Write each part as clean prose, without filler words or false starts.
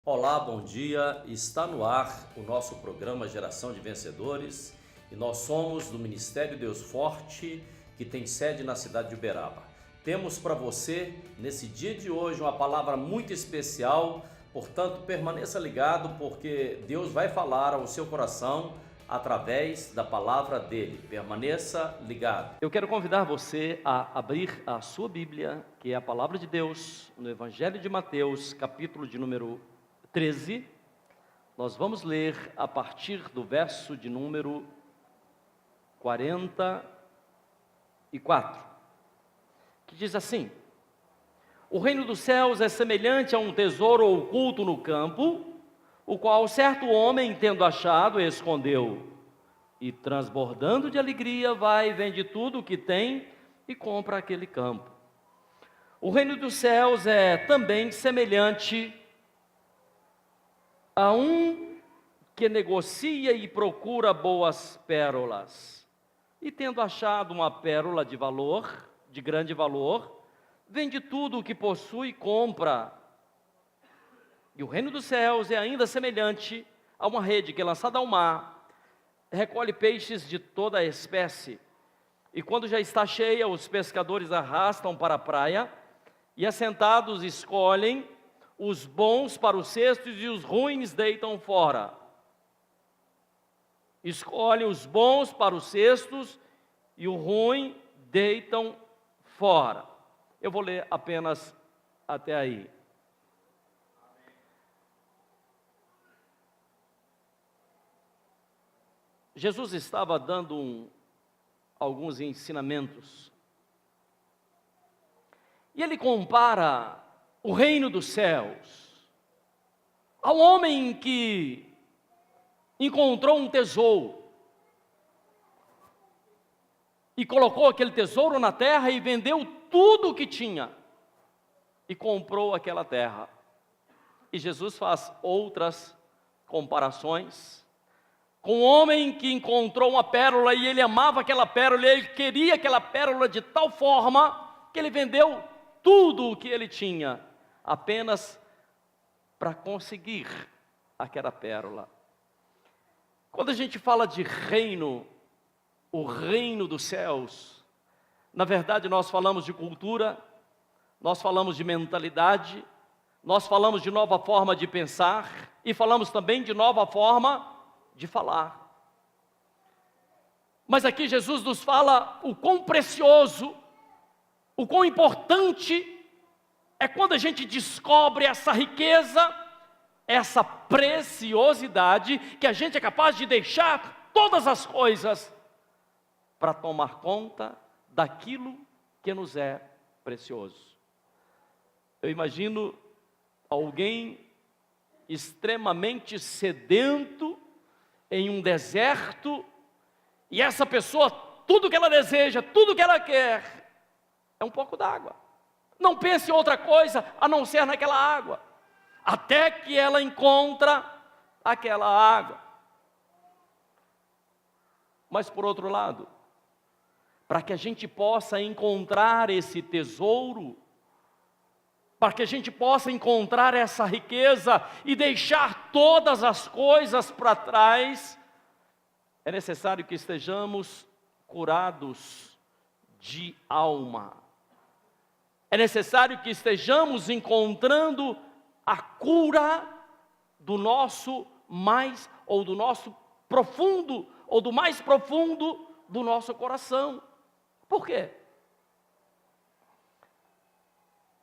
Olá, bom dia. Está no ar o nosso programa Geração de Vencedores e nós somos do Ministério Deus Forte, que tem sede na cidade de Uberaba. Temos para você, nesse dia de hoje, uma palavra muito especial, portanto, permaneça ligado porque Deus vai falar ao seu coração através da palavra dele. Permaneça ligado. Eu quero convidar você a abrir a sua Bíblia, que é a palavra de Deus, no Evangelho de Mateus, capítulo de número 13, nós vamos ler a partir do verso de número 44, que diz assim: O reino dos céus é semelhante a um tesouro oculto no campo, o qual certo homem, tendo achado, escondeu, e transbordando de alegria, vai e vende tudo o que tem e compra aquele campo. O reino dos céus é também semelhante a um que negocia e procura boas pérolas, e tendo achado uma pérola de valor, de grande valor, vende tudo o que possui e compra. E o reino dos céus é ainda semelhante a uma rede que, lançada ao mar, recolhe peixes de toda a espécie, e quando já está cheia, os pescadores arrastam para a praia, e assentados escolhem os bons para os cestos e os ruins deitam fora. Escolhem os bons para os cestos e o ruim deitam fora. Eu vou ler apenas até aí. Jesus estava dando alguns ensinamentos. E ele compara o reino dos céus ao homem que encontrou um tesouro e colocou aquele tesouro na terra e vendeu tudo o que tinha e comprou aquela terra. E Jesus faz outras comparações com um homem que encontrou uma pérola e ele amava aquela pérola, e ele queria aquela pérola de tal forma que ele vendeu tudo o que ele tinha apenas para conseguir aquela pérola. Quando a gente fala de reino, o reino dos céus, na verdade nós falamos de cultura, nós falamos de mentalidade, nós falamos de nova forma de pensar e falamos também de nova forma de falar. Mas aqui Jesus nos fala o quão precioso, o quão importante é quando a gente descobre essa riqueza, essa preciosidade, que a gente é capaz de deixar todas as coisas para tomar conta daquilo que nos é precioso. Eu imagino alguém extremamente sedento em um deserto, e essa pessoa, tudo que ela deseja, tudo que ela quer, é um pouco d'água. Não pense em outra coisa a não ser naquela água, até que ela encontra aquela água. Mas por outro lado, para que a gente possa encontrar esse tesouro, para que a gente possa encontrar essa riqueza e deixar todas as coisas para trás, é necessário que estejamos curados de alma. É necessário que estejamos encontrando a cura do nosso mais, ou do nosso profundo, ou do mais profundo do nosso coração. Por quê?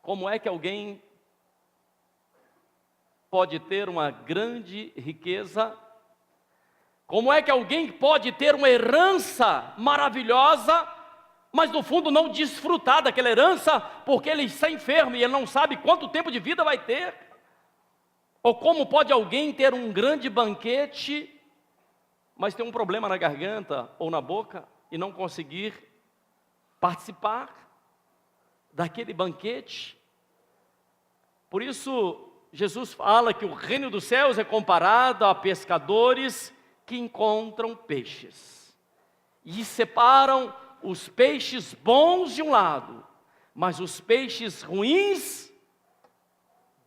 Como é que alguém pode ter uma grande riqueza? Como é que alguém pode ter uma herança maravilhosa, mas no fundo não desfrutar daquela herança, porque ele está enfermo e ele não sabe quanto tempo de vida vai ter? Ou como pode alguém ter um grande banquete, mas ter um problema na garganta ou na boca e não conseguir participar daquele banquete? Por isso, Jesus fala que o reino dos céus é comparado a pescadores que encontram peixes e separam os peixes bons de um lado, mas os peixes ruins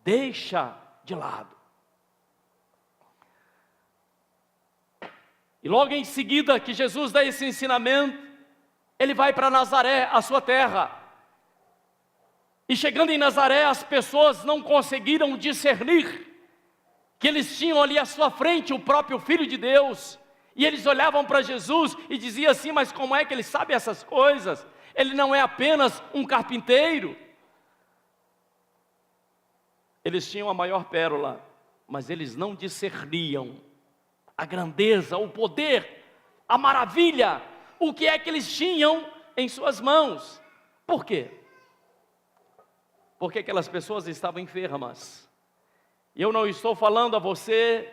deixa de lado. E logo em seguida que Jesus dá esse ensinamento, ele vai para Nazaré, a sua terra. E chegando em Nazaré, as pessoas não conseguiram discernir que eles tinham ali à sua frente o próprio Filho de Deus. E eles olhavam para Jesus e diziam assim: mas como é que ele sabe essas coisas? Ele não é apenas um carpinteiro. Eles tinham a maior pérola, mas eles não discerniam a grandeza, o poder, a maravilha, o que é que eles tinham em suas mãos. Por quê? Porque aquelas pessoas estavam enfermas. E eu não estou falando a você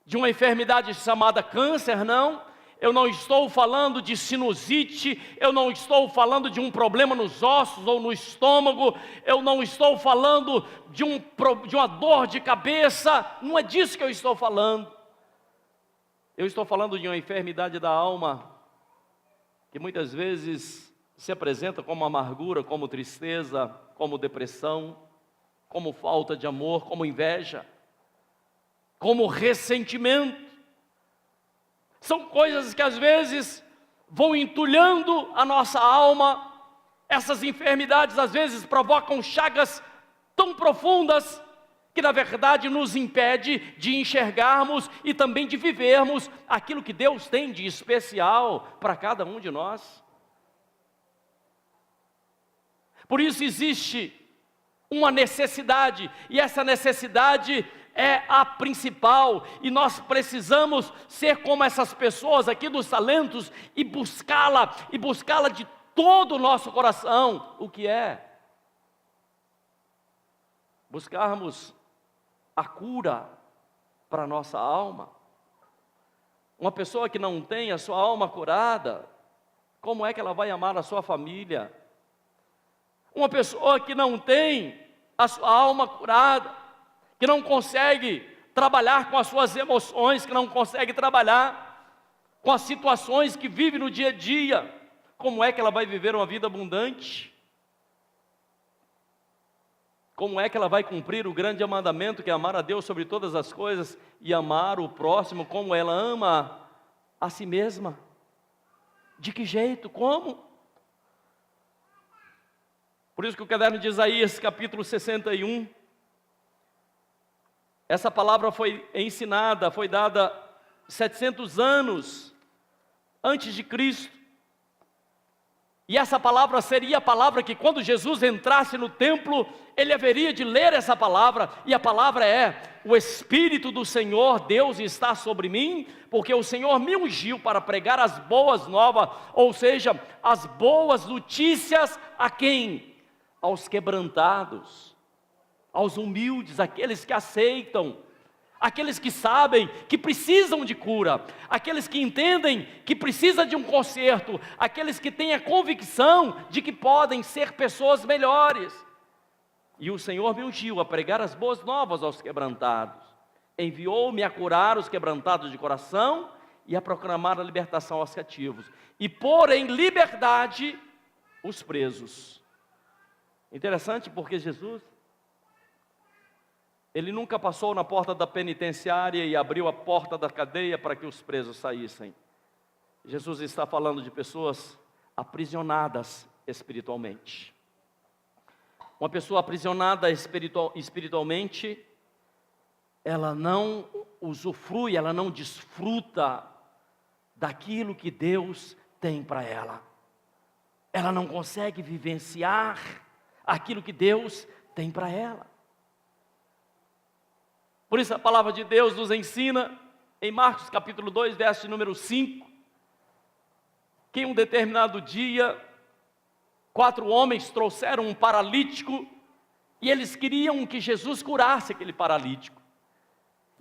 de uma enfermidade chamada câncer, não. Eu não estou falando de sinusite, eu não estou falando de um problema nos ossos ou no estômago, eu não estou falando de uma dor de cabeça, não é disso que eu estou falando. Eu estou falando de uma enfermidade da alma, que muitas vezes se apresenta como amargura, como tristeza, como depressão, como falta de amor, como inveja, como ressentimento. São coisas que às vezes vão entulhando a nossa alma. Essas enfermidades às vezes provocam chagas tão profundas que na verdade nos impede de enxergarmos e também de vivermos aquilo que Deus tem de especial para cada um de nós. Por isso existe uma necessidade, e essa necessidade é a principal, e nós precisamos ser como essas pessoas aqui dos talentos e buscá-la de todo o nosso coração. O que é? Buscarmos a cura para a nossa alma. Uma pessoa que não tem a sua alma curada, como é que ela vai amar a sua família? Uma pessoa que não tem a sua alma curada, que não consegue trabalhar com as suas emoções, que não consegue trabalhar com as situações que vive no dia a dia, como é que ela vai viver uma vida abundante? Como é que ela vai cumprir o grande mandamento, que é amar a Deus sobre todas as coisas e amar o próximo como ela ama a si mesma? De que jeito? Como? Por isso que o caderno de Isaías, capítulo 61, essa palavra foi ensinada, foi dada 700 anos antes de Cristo. E essa palavra seria a palavra que quando Jesus entrasse no templo, ele haveria de ler essa palavra. E a palavra é: o Espírito do Senhor Deus está sobre mim, porque o Senhor me ungiu para pregar as boas novas, ou seja, as boas notícias a quem? Aos quebrantados, aos humildes, aqueles que aceitam, aqueles que sabem que precisam de cura, aqueles que entendem que precisa de um conserto, aqueles que têm a convicção de que podem ser pessoas melhores. E o Senhor me ungiu a pregar as boas novas aos quebrantados, enviou-me a curar os quebrantados de coração e a proclamar a libertação aos cativos, e pôr em liberdade os presos. Interessante, porque Jesus, ele nunca passou na porta da penitenciária e abriu a porta da cadeia para que os presos saíssem. Jesus está falando de pessoas aprisionadas espiritualmente. Uma pessoa aprisionada espiritualmente, ela não usufrui, ela não desfruta daquilo que Deus tem para ela. Ela não consegue vivenciar aquilo que Deus tem para ela. Por isso a palavra de Deus nos ensina, em Marcos capítulo 2, verso número 5, que em um determinado dia, 4 homens trouxeram um paralítico, e eles queriam que Jesus curasse aquele paralítico.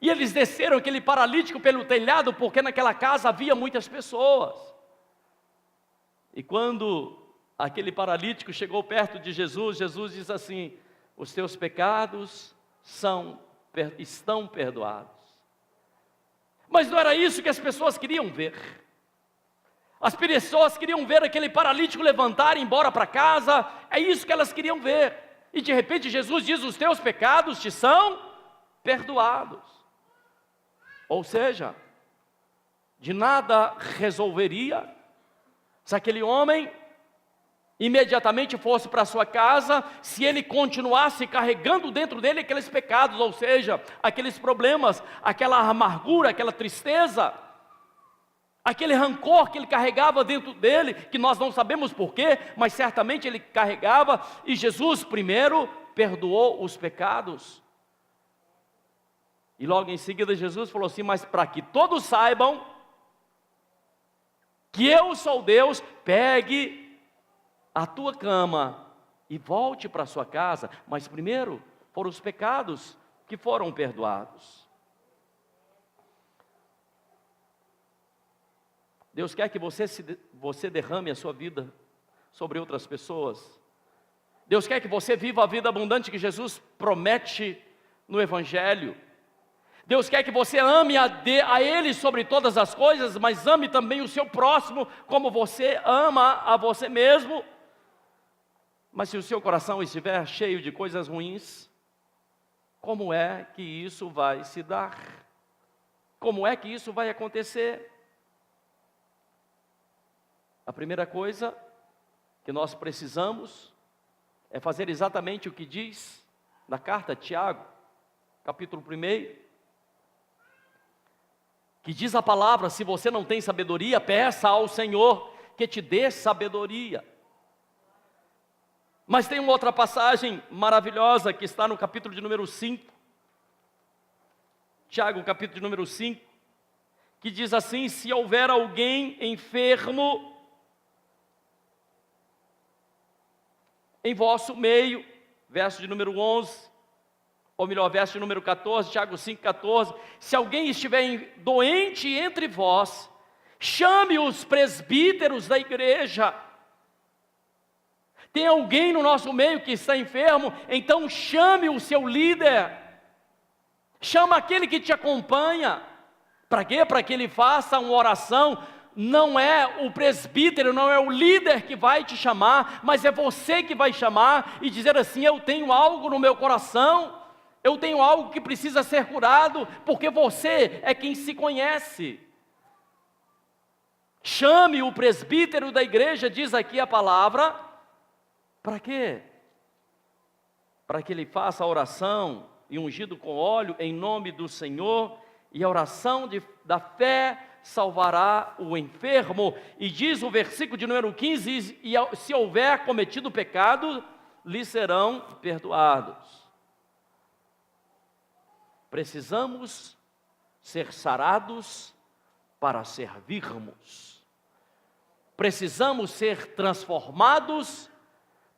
E eles desceram aquele paralítico pelo telhado, porque naquela casa havia muitas pessoas. E quando aquele paralítico chegou perto de Jesus, Jesus diz assim: os teus pecados estão perdoados. Mas não era isso que as pessoas queriam ver. As pessoas queriam ver aquele paralítico levantar e ir embora para casa. É isso que elas queriam ver. E de repente Jesus diz: os teus pecados te são perdoados. Ou seja, de nada resolveria se aquele homem imediatamente fosse para sua casa, se ele continuasse carregando dentro dele aqueles pecados, ou seja, aqueles problemas, aquela amargura, aquela tristeza, aquele rancor que ele carregava dentro dele, que nós não sabemos porquê, mas certamente ele carregava, e Jesus primeiro perdoou os pecados. E logo em seguida Jesus falou assim: mas para que todos saibam que eu sou Deus, pegue a tua cama e volte para sua casa. Mas primeiro foram os pecados que foram perdoados. Deus quer que você derrame a sua vida sobre outras pessoas. Deus quer que você viva a vida abundante que Jesus promete no Evangelho. Deus quer que você ame a Ele sobre todas as coisas, mas ame também o seu próximo como você ama a você mesmo. Mas se o seu coração estiver cheio de coisas ruins, como é que isso vai se dar? Como é que isso vai acontecer? A primeira coisa que nós precisamos é fazer exatamente o que diz na carta de Tiago, capítulo 1, que diz a palavra: se você não tem sabedoria, peça ao Senhor que te dê sabedoria. Mas tem uma outra passagem maravilhosa que está no capítulo de número 5, Tiago, capítulo de número 5, que diz assim: se houver alguém enfermo em vosso meio, verso de número 11, ou melhor, verso de número 14, Tiago 5,14, se alguém estiver doente entre vós, chame os presbíteros da igreja. Tem alguém no nosso meio que está enfermo, então chame o seu líder, chama aquele que te acompanha. Para quê? Para que ele faça uma oração. Não é o presbítero, não é o líder que vai te chamar, mas é você que vai chamar e dizer assim: eu tenho algo no meu coração, eu tenho algo que precisa ser curado, porque você é quem se conhece. Chame o presbítero da igreja, diz aqui a palavra. Para quê? Para que ele faça a oração e ungido com óleo em nome do Senhor, e a oração da fé salvará o enfermo. E diz o versículo de número 15: e se houver cometido pecado, lhe serão perdoados. Precisamos ser sarados para servirmos. Precisamos ser transformados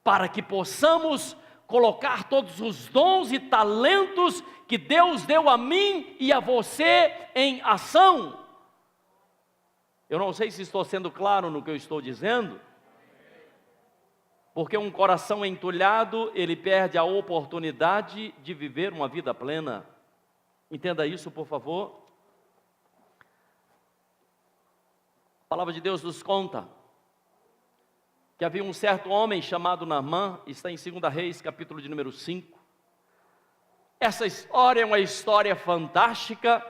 para que possamos colocar todos os dons e talentos que Deus deu a mim e a você em ação. Eu não sei se estou sendo claro no que eu estou dizendo, porque um coração entulhado, ele perde a oportunidade de viver uma vida plena. Entenda isso, por favor. A palavra de Deus nos conta que havia um certo homem chamado Naamã, está em 2 Reis, capítulo de número 5. Essa história é uma história fantástica,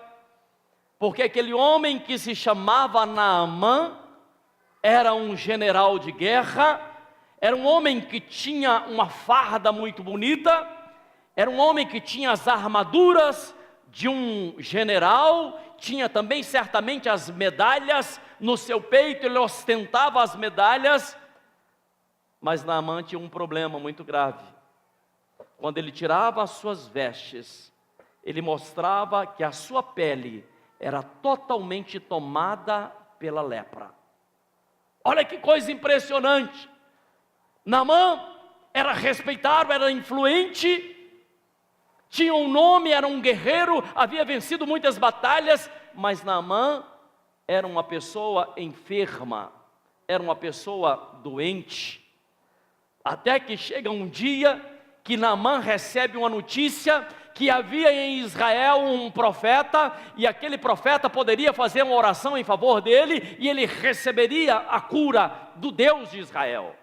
porque aquele homem que se chamava Naamã era um general de guerra, era um homem que tinha uma farda muito bonita, era um homem que tinha as armaduras de um general, tinha também certamente as medalhas no seu peito, ele ostentava as medalhas. Mas Naamã tinha um problema muito grave. Quando ele tirava as suas vestes, ele mostrava que a sua pele era totalmente tomada pela lepra. Olha que coisa impressionante. Naamã era respeitado, era influente, tinha um nome, era um guerreiro, havia vencido muitas batalhas, mas Naamã era uma pessoa enferma, era uma pessoa doente. Até que chega um dia que Naamã recebe uma notícia que havia em Israel um profeta, e aquele profeta poderia fazer uma oração em favor dele, e ele receberia a cura do Deus de Israel.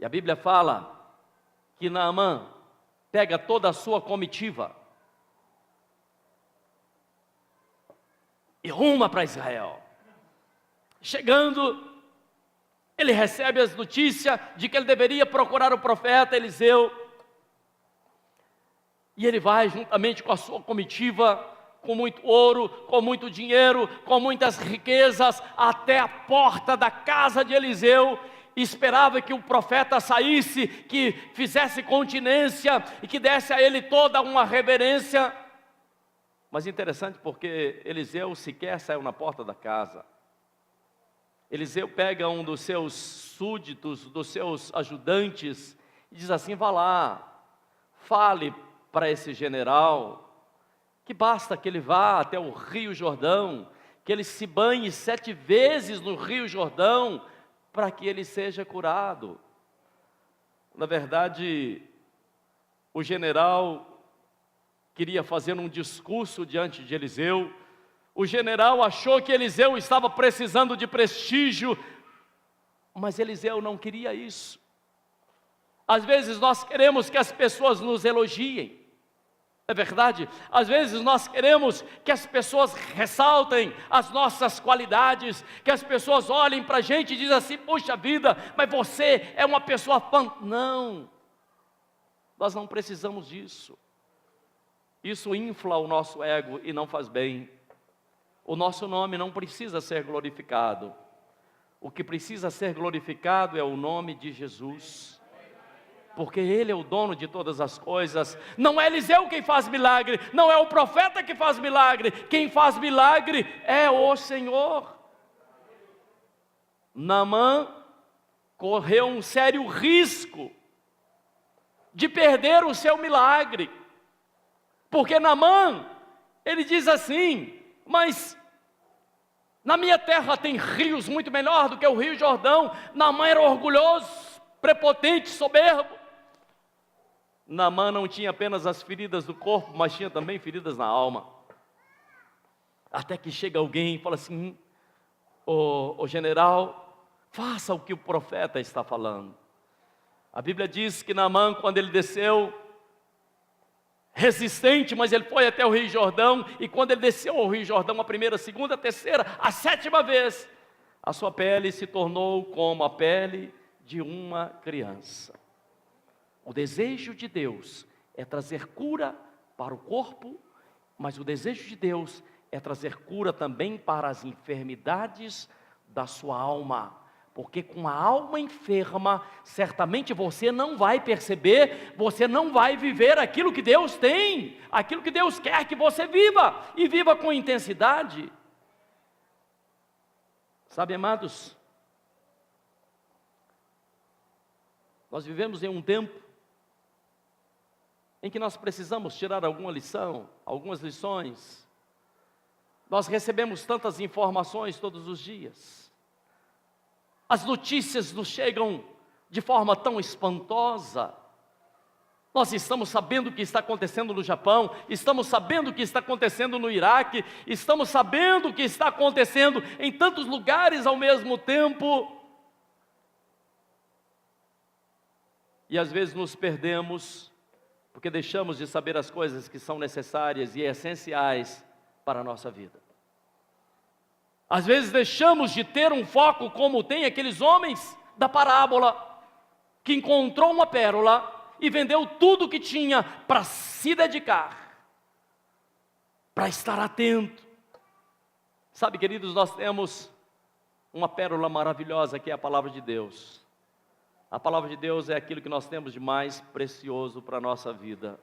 E a Bíblia fala que Naamã pega toda a sua comitiva, e ruma para Israel. Chegando, ele recebe as notícias de que ele deveria procurar o profeta Eliseu. E ele vai juntamente com a sua comitiva, com muito ouro, com muito dinheiro, com muitas riquezas, até a porta da casa de Eliseu. E esperava que o profeta saísse, que fizesse continência e que desse a ele toda uma reverência. Mas interessante porque Eliseu sequer saiu na porta da casa. Eliseu pega um dos seus súditos, dos seus ajudantes, e diz assim: vá lá, fale para esse general, que basta que ele vá até o Rio Jordão, que ele se banhe 7 vezes no Rio Jordão, para que ele seja curado. Na verdade, o general queria fazer um discurso diante de Eliseu. O general achou que Eliseu estava precisando de prestígio, mas Eliseu não queria isso. Às vezes nós queremos que as pessoas nos elogiem, é verdade? Às vezes nós queremos que as pessoas ressaltem as nossas qualidades, que as pessoas olhem para a gente e dizem assim: puxa vida, mas você é uma pessoa Não, nós não precisamos disso. Isso infla o nosso ego e não faz bem. O nosso nome não precisa ser glorificado. O que precisa ser glorificado é o nome de Jesus, porque Ele é o dono de todas as coisas. Não é Eliseu quem faz milagre, não é o profeta que faz milagre. Quem faz milagre é o Senhor. Naamã correu um sério risco de perder o seu milagre, porque Naamã, ele diz assim: mas na minha terra tem rios muito melhor do que o Rio Jordão. Naamã era orgulhoso, prepotente, soberbo. Naamã não tinha apenas as feridas do corpo, mas tinha também feridas na alma. Até que chega alguém e fala assim: o general, faça o que o profeta está falando. A Bíblia diz que Naamã, quando ele desceu, resistente, mas ele foi até o Rio Jordão, e quando ele desceu ao Rio Jordão, a primeira, a segunda, a terceira, a 7ª vez, a sua pele se tornou como a pele de uma criança. O desejo de Deus é trazer cura para o corpo, mas o desejo de Deus é trazer cura também para as enfermidades da sua alma. Porque com a alma enferma, certamente você não vai perceber, você não vai viver aquilo que Deus tem, aquilo que Deus quer que você viva, e viva com intensidade. Sabe, amados, nós vivemos em um tempo em que nós precisamos tirar alguma lição, algumas lições. Nós recebemos tantas informações todos os dias. As notícias nos chegam de forma tão espantosa. Nós estamos sabendo o que está acontecendo no Japão, estamos sabendo o que está acontecendo no Iraque, estamos sabendo o que está acontecendo em tantos lugares ao mesmo tempo. E às vezes nos perdemos, porque deixamos de saber as coisas que são necessárias e essenciais para a nossa vida. Às vezes deixamos de ter um foco como tem aqueles homens da parábola, que encontrou uma pérola e vendeu tudo o que tinha para se dedicar, para estar atento. Sabe, queridos, nós temos uma pérola maravilhosa que é a palavra de Deus. A palavra de Deus é aquilo que nós temos de mais precioso para a nossa vida.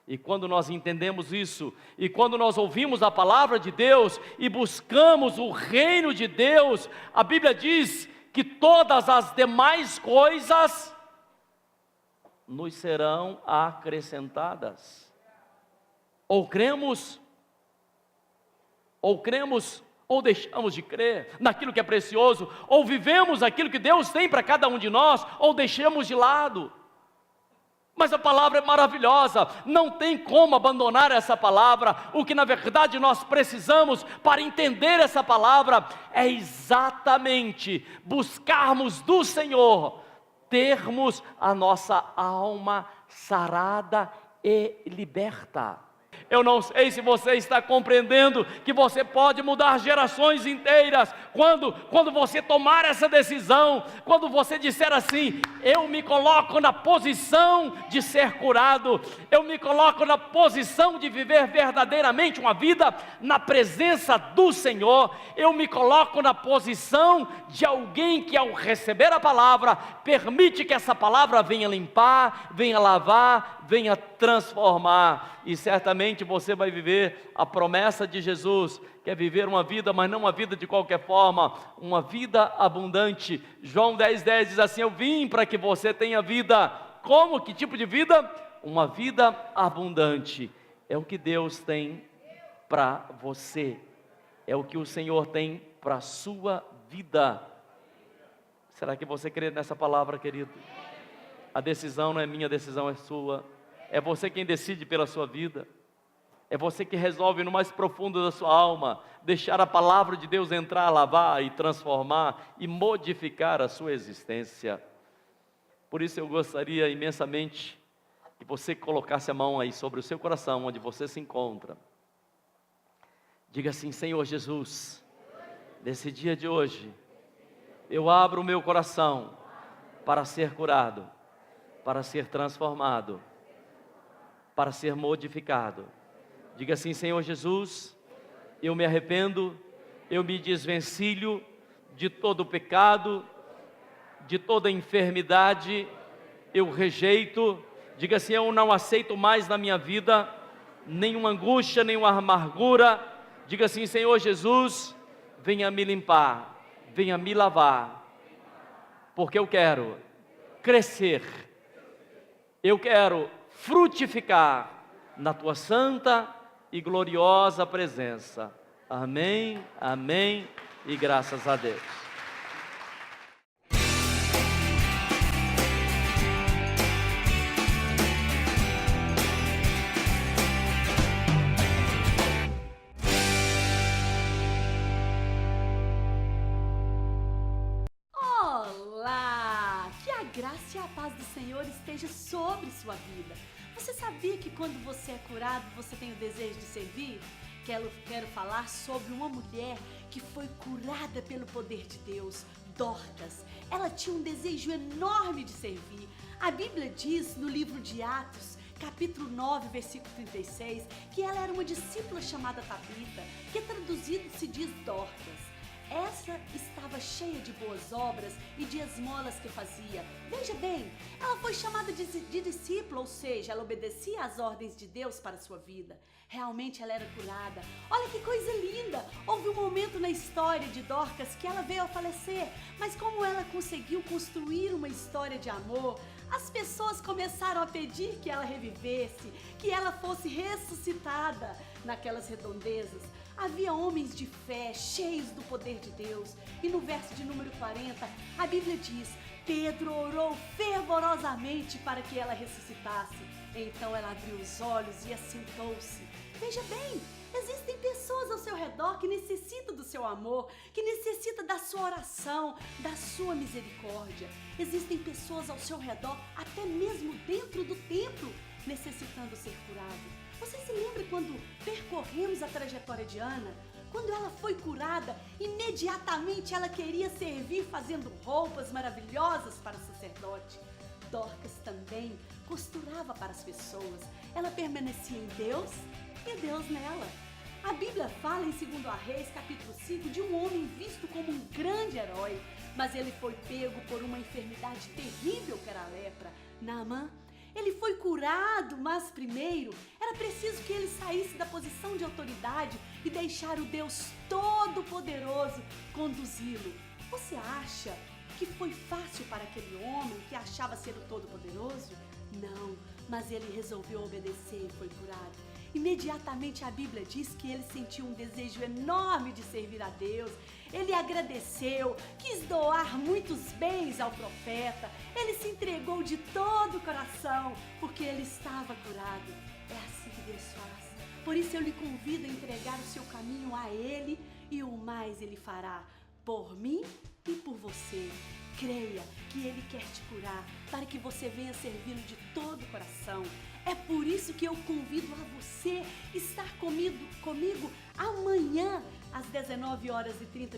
E quando nós entendemos isso, e quando nós ouvimos a palavra de Deus e buscamos o reino de Deus, a Bíblia diz que todas as demais coisas nos serão acrescentadas. Ou cremos, ou deixamos de crer naquilo que é precioso, ou vivemos aquilo que Deus tem para cada um de nós, ou deixamos de lado. Mas a palavra é maravilhosa, não tem como abandonar essa palavra. O que na verdade nós precisamos para entender essa palavra é exatamente buscarmos do Senhor, termos a nossa alma sarada e liberta. Eu não sei se você está compreendendo que você pode mudar gerações inteiras quando você tomar essa decisão, quando você disser assim: eu me coloco na posição de ser curado, eu me coloco na posição de viver verdadeiramente uma vida na presença do Senhor, eu me coloco na posição de alguém que, ao receber a palavra, permite que essa palavra venha limpar, venha lavar, venha transformar, e certamente você vai viver a promessa de Jesus, que é viver uma vida, mas não uma vida de qualquer forma, uma vida abundante. João 10,10 diz assim: eu vim para que você tenha vida. Como? Que tipo de vida? Uma vida abundante. É o que Deus tem para você, é o que o Senhor tem para a sua vida. Será que você crê nessa palavra, querido? A decisão não é minha, a decisão é sua. É você quem decide pela sua vida. É você que resolve no mais profundo da sua alma deixar a palavra de Deus entrar, lavar e transformar e modificar a sua existência. Por isso eu gostaria imensamente que você colocasse a mão aí sobre o seu coração, onde você se encontra. Diga assim: Senhor Jesus, nesse dia de hoje, eu abro o meu coração para ser curado, para ser transformado, para ser modificado. Diga assim: Senhor Jesus, eu me arrependo, eu me desvencilho de todo o pecado, de toda enfermidade, eu rejeito. Diga assim: eu não aceito mais na minha vida nenhuma angústia, nenhuma amargura. Diga assim: Senhor Jesus, venha me limpar, venha me lavar, porque eu quero crescer, eu quero frutificar na tua santa e gloriosa presença. Amém, amém e graças a Deus. Olá! Que a graça e a paz do Senhor esteja sobre sua vida. Você sabia que quando você é curado, você tem o desejo de servir? Quero falar sobre uma mulher que foi curada pelo poder de Deus, Dorcas. Ela tinha um desejo enorme de servir. A Bíblia diz no livro de Atos, capítulo 9, versículo 36, que ela era uma discípula chamada Tabita, que traduzido se diz Dorcas. Essa estava cheia de boas obras e de esmolas que fazia. Veja bem, ela foi chamada de discípula, ou seja, ela obedecia às ordens de Deus para a sua vida. Realmente ela era curada. Olha que coisa linda! Houve um momento na história de Dorcas que ela veio a falecer, mas como ela conseguiu construir uma história de amor, as pessoas começaram a pedir que ela revivesse, que ela fosse ressuscitada. Naquelas redondezas havia homens de fé, cheios do poder de Deus. E no verso de número 40, a Bíblia diz: Pedro orou fervorosamente para que ela ressuscitasse. Então ela abriu os olhos e assentou-se. Veja bem, existem pessoas ao seu redor que necessitam do seu amor, que necessitam da sua oração, da sua misericórdia. Existem pessoas ao seu redor, até mesmo dentro do templo, necessitando ser curado. Você se lembra quando percorremos a trajetória de Ana? Quando ela foi curada, imediatamente ela queria servir fazendo roupas maravilhosas para o sacerdote. Dorcas também costurava para as pessoas. Ela permanecia em Deus e Deus nela. A Bíblia fala em 2 Reis, capítulo 5, de um homem visto como um grande herói, mas ele foi pego por uma enfermidade terrível que era a lepra. Naamã. Ele foi curado, mas primeiro era preciso que ele saísse da posição de autoridade e deixar o Deus Todo-Poderoso conduzi-lo. Você acha que foi fácil para aquele homem que achava ser o Todo-Poderoso? Não, mas ele resolveu obedecer e foi curado. Imediatamente a Bíblia diz que ele sentiu um desejo enorme de servir a Deus. Ele agradeceu, quis doar muitos bens ao profeta. Ele se entregou de todo o coração, porque ele estava curado. É assim que Deus faz. Por isso eu lhe convido a entregar o seu caminho a Ele, e o mais Ele fará por mim e por você. Creia que Ele quer te curar, para que você venha servi-lo de todo o coração. É por isso que eu convido a você estar comigo amanhã, às 19h30,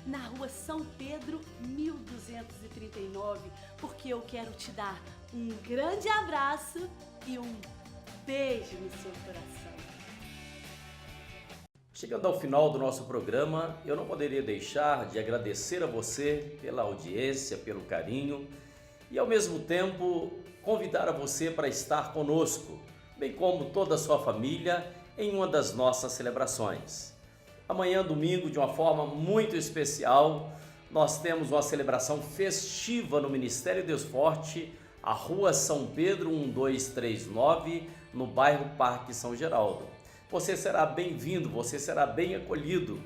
na rua São Pedro, 1239, porque eu quero te dar um grande abraço e um beijo no seu coração. Chegando ao final do nosso programa, eu não poderia deixar de agradecer a você pela audiência, pelo carinho e ao mesmo tempo convidar a você para estar conosco, bem como toda a sua família, em uma das nossas celebrações. Amanhã, domingo, de uma forma muito especial, nós temos uma celebração festiva no Ministério Deus Forte, a Rua São Pedro 1239, no bairro Parque São Geraldo. Você será bem-vindo, você será bem acolhido.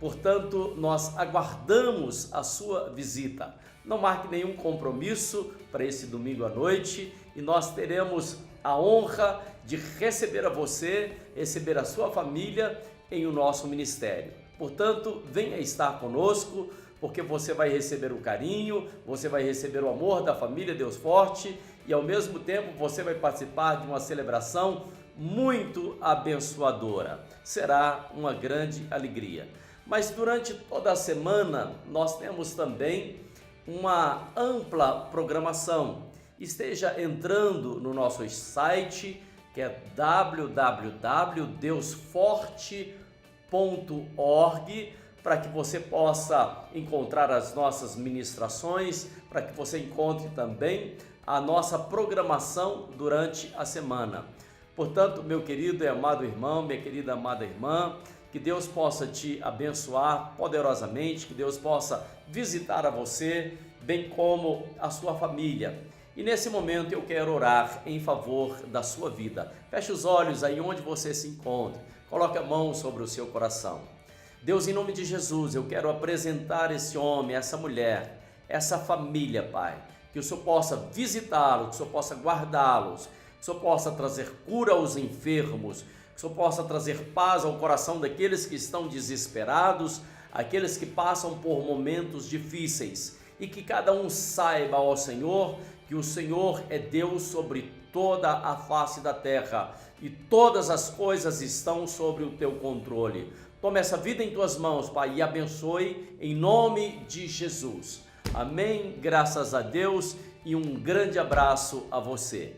Portanto, nós aguardamos a sua visita. Não marque nenhum compromisso para esse domingo à noite e nós teremos a honra de receber a você, receber a sua família em o nosso ministério. Portanto, venha estar conosco, porque você vai receber o carinho, você vai receber o amor da família Deus Forte e ao mesmo tempo você vai participar de uma celebração muito abençoadora. Será uma grande alegria. Mas durante toda a semana nós temos também uma ampla programação. Esteja entrando no nosso site, que é www.deusforte.org, para que você possa encontrar as nossas ministrações, para que você encontre também a nossa programação durante a semana. Portanto, meu querido e amado irmão, minha querida amada irmã, que Deus possa te abençoar poderosamente, que Deus possa visitar a você, bem como a sua família. E nesse momento eu quero orar em favor da sua vida. Feche os olhos aí onde você se encontra, coloque a mão sobre o seu coração. Deus, em nome de Jesus, eu quero apresentar esse homem, essa mulher, essa família, Pai, que o Senhor possa visitá-los, que o Senhor possa guardá-los, que o Senhor possa trazer cura aos enfermos, que o Senhor possa trazer paz ao coração daqueles que estão desesperados, aqueles que passam por momentos difíceis, e que cada um saiba, ó Senhor, que o Senhor é Deus sobre toda a face da terra e todas as coisas estão sobre o teu controle. Toma essa vida em tuas mãos, Pai, e abençoe em nome de Jesus. Amém, graças a Deus e um grande abraço a você.